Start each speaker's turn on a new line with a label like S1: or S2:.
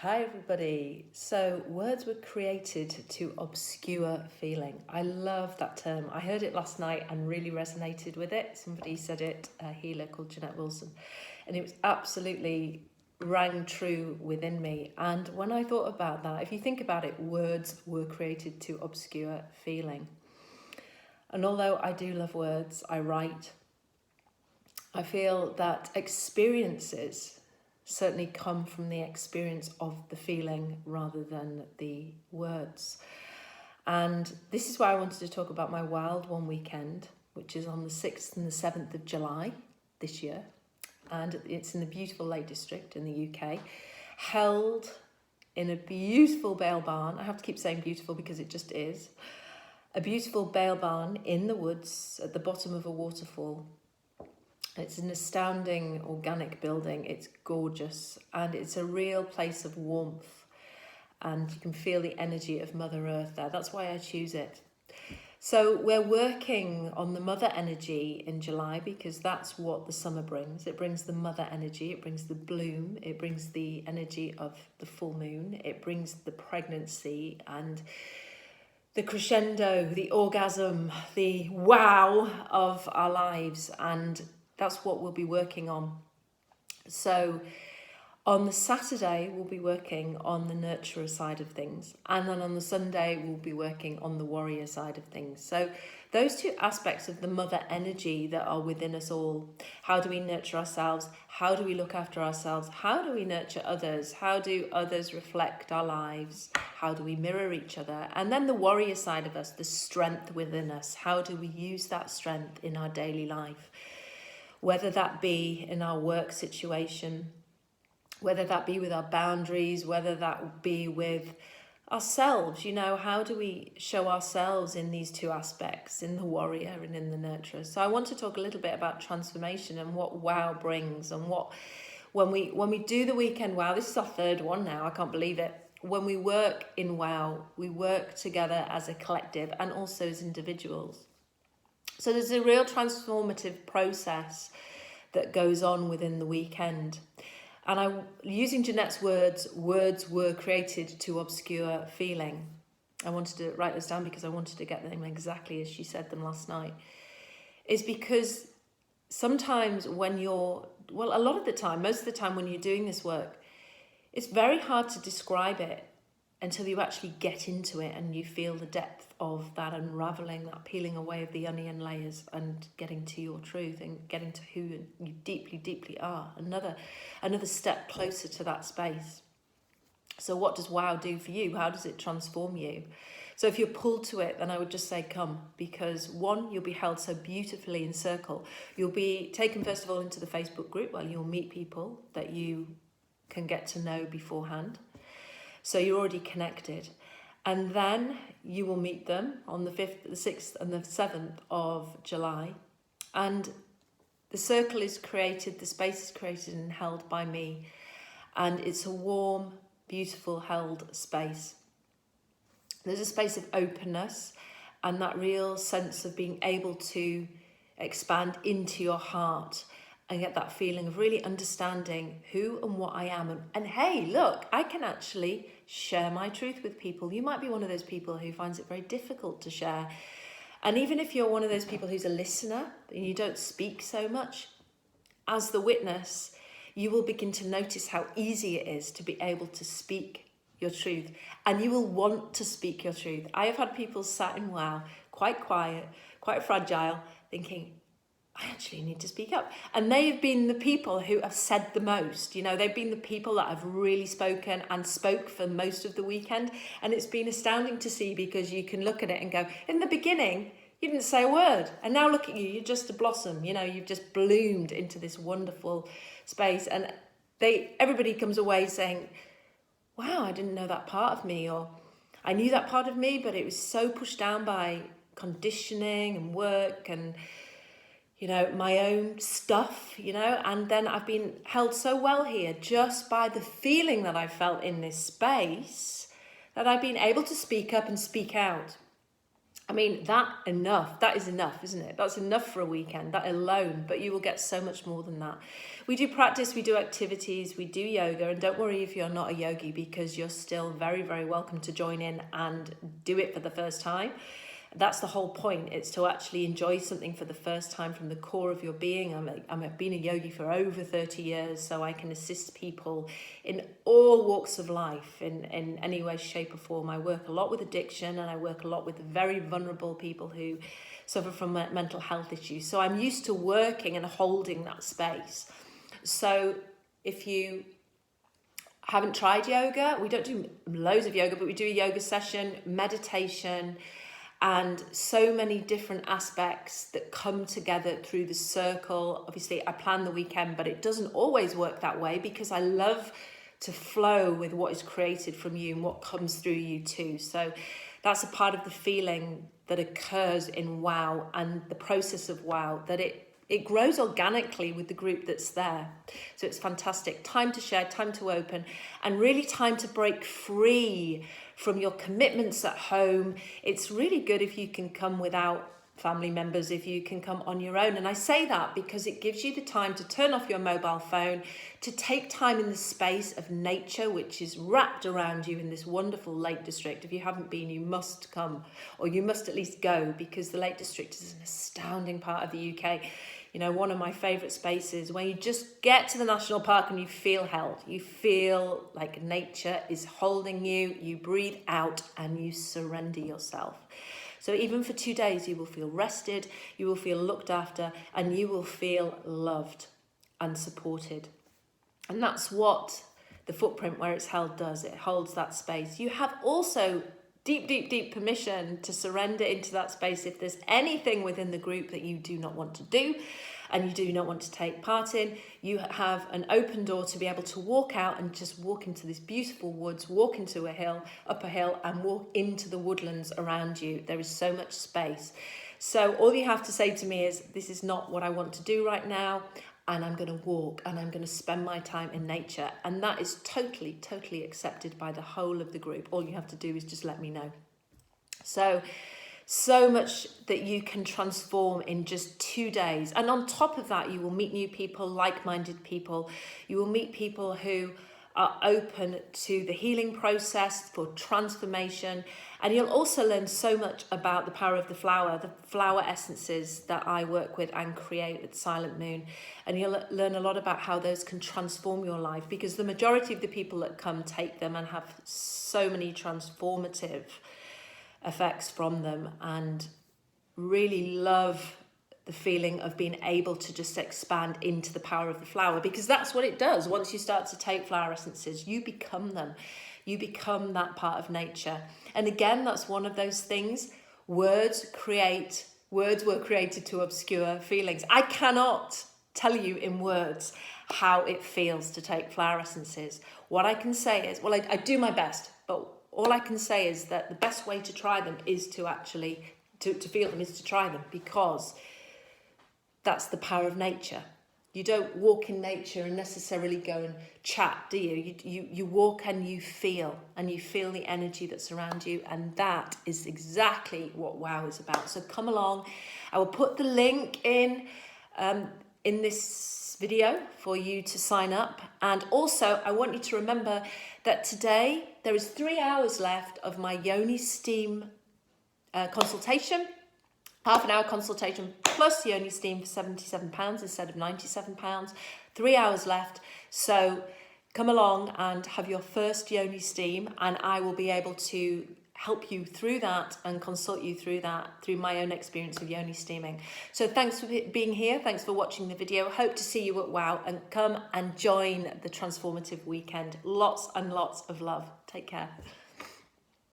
S1: Hi everybody. So words were created to obscure feeling. I love that term. I heard it last night and really resonated with it. Somebody said it, a healer called Jeanette Wilson, and it was absolutely rang true within me. And when I thought about that, if you think about it, words were created to obscure feeling. And although I do love words, I write, I feel that experiences certainly come from the experience of the feeling rather than the words. And this is why I wanted to talk about my Wild One weekend, which is on the 6th and the 7th of July this year. And it's in the beautiful Lake District in the UK, held in a beautiful bale barn. I have to keep saying beautiful because it just is. A beautiful bale barn in the woods at the bottom of a waterfall. It's an astounding organic building. It's gorgeous and it's a real place of warmth, and you can feel the energy of Mother Earth there. That's why I choose it. So we're working on the mother energy in July because that's what the summer brings. It brings the mother energy, it brings the bloom, it brings the energy of the full moon, it brings the pregnancy and the crescendo, the orgasm, the wow of our lives, and that's what we'll be working on. So on the Saturday, we'll be working on the nurturer side of things. And then on the Sunday, we'll be working on the warrior side of things. So those two aspects of the mother energy that are within us all. How do we nurture ourselves? How do we look after ourselves? How do we nurture others? How do others reflect our lives? How do we mirror each other? And then the warrior side of us, the strength within us. How do we use that strength in our daily life? Whether that be in our work situation, whether that be with our boundaries, whether that be with ourselves, how do we show ourselves in these two aspects, in the warrior and in the nurturer? So I want to talk a little bit about transformation and what wow brings, and what when we do the weekend wow, this is our third one now, I can't believe it. When we work in wow, we work together as a collective and also as individuals. So there's a real transformative process that goes on within the weekend. And using Jeanette's words were created to obscure feeling. I wanted to write this down because I wanted to get them exactly as she said them last night. Is because sometimes when a lot of the time, most of the time when you're doing this work, it's very hard to describe it until you actually get into it and you feel the depth of that unraveling, that peeling away of the onion layers and getting to your truth and getting to who you deeply, deeply are. Another step closer to that space. So what does wow do for you? How does it transform you? So if you're pulled to it, then I would just say come, because one, you'll be held so beautifully in circle. You'll be taken first of all into the Facebook group where you'll meet people that you can get to know beforehand. So you're already connected. And then you will meet them on the 5th, the 6th and the 7th of July. And the circle is created, the space is created and held by me. And it's a warm, beautiful, held space. There's a space of openness and that real sense of being able to expand into your heart and get that feeling of really understanding who and what I am. And hey, look, I can actually share my truth with people. You might be one of those people who finds it very difficult to share. And even if you're one of those people who's a listener and you don't speak so much, as the witness, you will begin to notice how easy it is to be able to speak your truth. And you will want to speak your truth. I have had people sat in wow, quite quiet, quite fragile, thinking, I actually need to speak up. And they have been the people who have said the most. They've been the people that have really spoken and spoke for most of the weekend. And it's been astounding to see, because you can look at it and go, in the beginning, you didn't say a word. And now look at you, you're just a blossom. You've just bloomed into this wonderful space. And everybody comes away saying, wow, I didn't know that part of me. Or I knew that part of me, but it was so pushed down by conditioning and work and my own stuff, and then I've been held so well here just by the feeling that I felt in this space that I've been able to speak up and speak out. I mean, that is enough, isn't it? That's enough for a weekend, that alone, but you will get so much more than that. We do practice, we do activities, we do yoga, and don't worry if you're not a yogi, because you're still very, very welcome to join in and do it for the first time. That's the whole point. It's to actually enjoy something for the first time from the core of your being. I've been a yogi for over 30 years, so I can assist people in all walks of life in any way, shape or form. I work a lot with addiction, and I work a lot with very vulnerable people who suffer from mental health issues. So I'm used to working and holding that space. So if you haven't tried yoga, we don't do loads of yoga, but we do a yoga session, meditation, and so many different aspects that come together through the circle. Obviously, I plan the weekend, but it doesn't always work that way, because I love to flow with what is created from you and what comes through you too. So that's a part of the feeling that occurs in WOW, and the process of WOW, that it grows organically with the group that's there. So it's fantastic. Time to share, time to open, and really time to break free from your commitments at home. It's really good if you can come without family members, if you can come on your own. And I say that because it gives you the time to turn off your mobile phone, to take time in the space of nature, which is wrapped around you in this wonderful Lake District. If you haven't been, you must come, or you must at least go, because the Lake District is an astounding part of the UK. You know, one of my favourite spaces where you just get to the national park and you feel held. You feel like nature is holding you. You breathe out and you surrender yourself. So even for 2 days, you will feel rested, you will feel looked after, and you will feel loved and supported. And that's what the footprint where it's held does. It holds that space. You have also deep permission to surrender into that space if there's anything within the group that you do not want to do and you do not want to take part in. You have an open door to be able to walk out and just walk into this beautiful woods, walk into a hill, up a hill, and walk into the woodlands around you. There is so much space. So all you have to say to me is, this is not what I want to do right now, and I'm going to walk and I'm going to spend my time in nature. And that is totally accepted by the whole of the group. All you have to do is just let me know. So much that you can transform in just 2 days. And on top of that, you will meet new people, like-minded people. You will meet people who are open to the healing process, for transformation. And you'll also learn so much about the power of the flower essences that I work with and create with Silent Moon. And you'll learn a lot about how those can transform your life, because the majority of the people that come take them and have so many transformative effects from them, and really love the feeling of being able to just expand into the power of the flower, because that's what it does. Once you start to take flower essences, you become them. You become that part of nature. And again, that's one of those things. Words were created to obscure feelings. I cannot tell you in words how it feels to take flower essences. What I can say is, well, I do my best, but all I can say is that the best way to try them is to actually, to feel them, is to try them, because that's the power of nature. You don't walk in nature and necessarily go and chat, do you? You walk and you feel the energy that's around you, and that is exactly what WOW is about. So come along. I will put the link in this video for you to sign up. And also, I want you to remember that today there is 3 hours left of my Yoni Steam consultation. Half an hour consultation plus Yoni Steam for £77 instead of £97. 3 hours left. So come along and have your first Yoni Steam, and I will be able to help you through that and consult you through that, through my own experience of Yoni steaming. So thanks for being here. Thanks for watching the video. Hope to see you at WOW, and come and join the transformative weekend. Lots and lots of love. Take care.